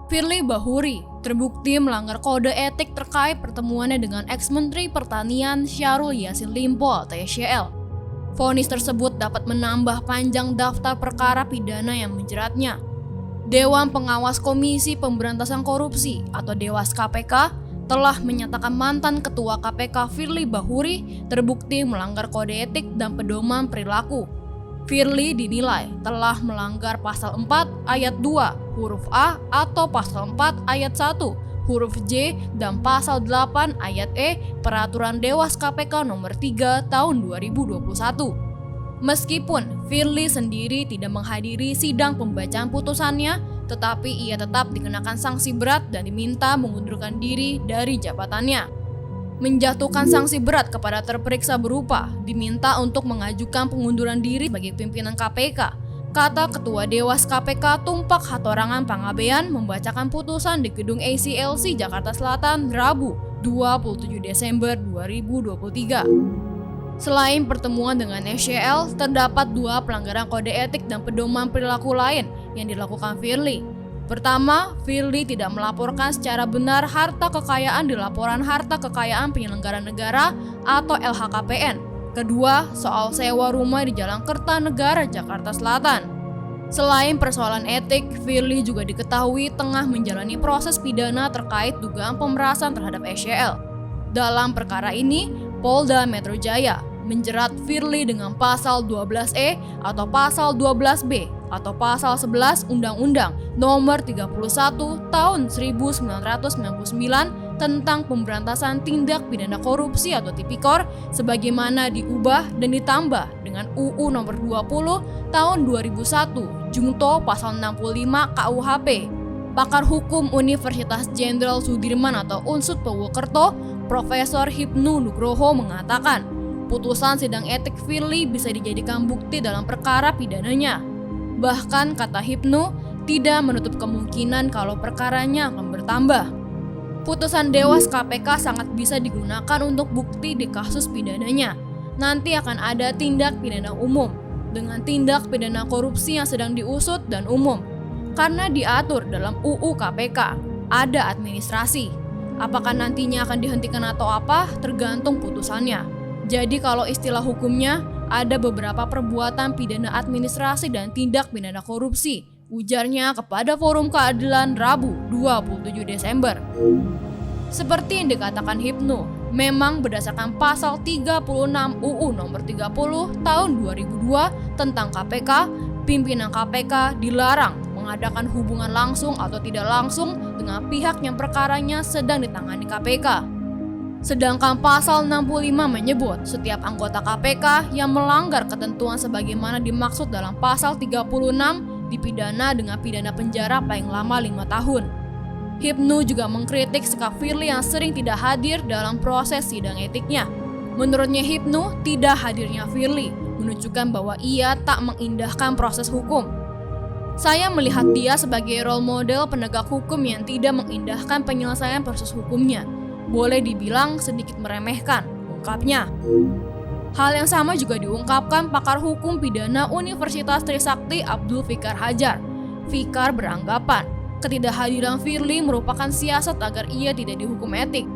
Firly Bahuri terbukti melanggar kode etik terkait pertemuannya dengan ex-Menteri Pertanian Syahrul Yassin Limpo atau YSL. Vonis tersebut dapat menambah panjang daftar perkara pidana yang menjeratnya. Dewan Pengawas Komisi Pemberantasan Korupsi atau Dewas KPK telah menyatakan mantan Ketua KPK Firly Bahuri terbukti melanggar kode etik dan pedoman perilaku. Firly dinilai telah melanggar pasal 4 ayat 2 huruf A atau pasal 4 ayat 1 huruf J dan pasal 8 ayat E Peraturan Dewas KPK nomor 3 tahun 2021. Meskipun Firly sendiri tidak menghadiri sidang pembacaan putusannya, tetapi ia tetap dikenakan sanksi berat dan diminta mengundurkan diri dari jabatannya. Menjatuhkan sanksi berat kepada terperiksa berupa diminta untuk mengajukan pengunduran diri bagi pimpinan KPK, kata Ketua Dewas KPK Tumpak Hatorangan Pangabean membacakan putusan di Gedung ACLC Jakarta Selatan Rabu 27 Desember 2023. Selain pertemuan dengan SYL, terdapat 2 pelanggaran kode etik dan pedoman perilaku lain yang dilakukan Firly. Pertama, Firly tidak melaporkan secara benar harta kekayaan di laporan harta kekayaan penyelenggara negara atau LHKPN. Kedua, soal sewa rumah di Jalan Kertanegara, Jakarta Selatan. Selain persoalan etik, Firly juga diketahui tengah menjalani proses pidana terkait dugaan pemerasan terhadap SYL. Dalam perkara ini, Polda Metro Jaya menjerat Firly dengan pasal 12E atau pasal 12B atau pasal 11 Undang-Undang Nomor 31 Tahun 1999 tentang Pemberantasan Tindak Pidana Korupsi atau Tipikor sebagaimana diubah dan ditambah dengan UU Nomor 20 Tahun 2001 Jungto Pasal 65 KUHP. Pakar Hukum Universitas Jenderal Sudirman atau Unsud Purwokerto, Profesor Hipnu Nugroho mengatakan, putusan sidang etik Firly bisa dijadikan bukti dalam perkara pidananya. Bahkan kata Hipnu, tidak menutup kemungkinan kalau perkaranya akan bertambah. Putusan Dewas KPK sangat bisa digunakan untuk bukti di kasus pidananya. Nanti akan ada tindak pidana umum dengan tindak pidana korupsi yang sedang diusut dan umum. Karena diatur dalam UU KPK, ada administrasi. Apakah nantinya akan dihentikan atau apa, tergantung putusannya. Jadi kalau istilah hukumnya, ada beberapa perbuatan pidana administrasi dan tindak pidana korupsi, ujarnya kepada Forum Keadilan Rabu 27 Desember. Seperti yang dikatakan Hipnu, memang berdasarkan pasal 36 UU Nomor 30 Tahun 2002 tentang KPK, pimpinan KPK dilarang mengadakan hubungan langsung atau tidak langsung dengan pihak yang perkaranya sedang ditangani KPK. Sedangkan pasal 65 menyebut setiap anggota KPK yang melanggar ketentuan sebagaimana dimaksud dalam pasal 36 dipidana dengan pidana penjara paling lama 5 tahun. Hipnu juga mengkritik sikap Firly yang sering tidak hadir dalam proses sidang etiknya. Menurutnya Hipnu, tidak hadirnya Firly menunjukkan bahwa ia tak mengindahkan proses hukum. Saya melihat dia sebagai role model penegak hukum yang tidak mengindahkan penyelesaian proses hukumnya. Boleh dibilang sedikit meremehkan, ungkapnya. Hal yang sama juga diungkapkan pakar hukum pidana Universitas Trisakti Abdul Fikar Hajar. Fikar beranggapan, ketidakhadiran Firly merupakan siasat agar ia tidak dihukum etik.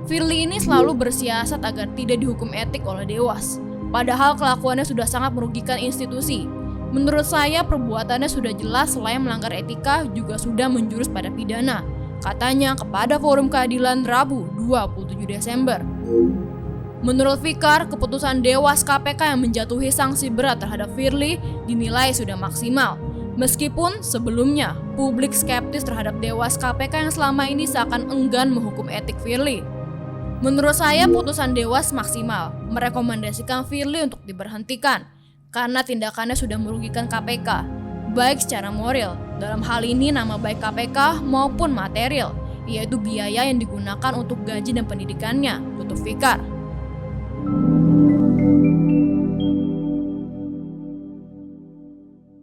Firly ini selalu bersiasat agar tidak dihukum etik oleh Dewas. Padahal kelakuannya sudah sangat merugikan institusi. Menurut saya perbuatannya sudah jelas selain melanggar etika juga sudah menjurus pada pidana, katanya kepada Forum Keadilan Rabu 27 Desember. Menurut Fikar, keputusan Dewas KPK yang menjatuhi sanksi berat terhadap Firly dinilai sudah maksimal. Meskipun sebelumnya publik skeptis terhadap Dewas KPK yang selama ini seakan enggan menghukum etik Firly. Menurut saya putusan Dewas maksimal, merekomendasikan Firly untuk diberhentikan karena tindakannya sudah merugikan KPK, baik secara moral, dalam hal ini nama baik KPK maupun material, yaitu biaya yang digunakan untuk gaji dan pendidikannya, tutup Fikar.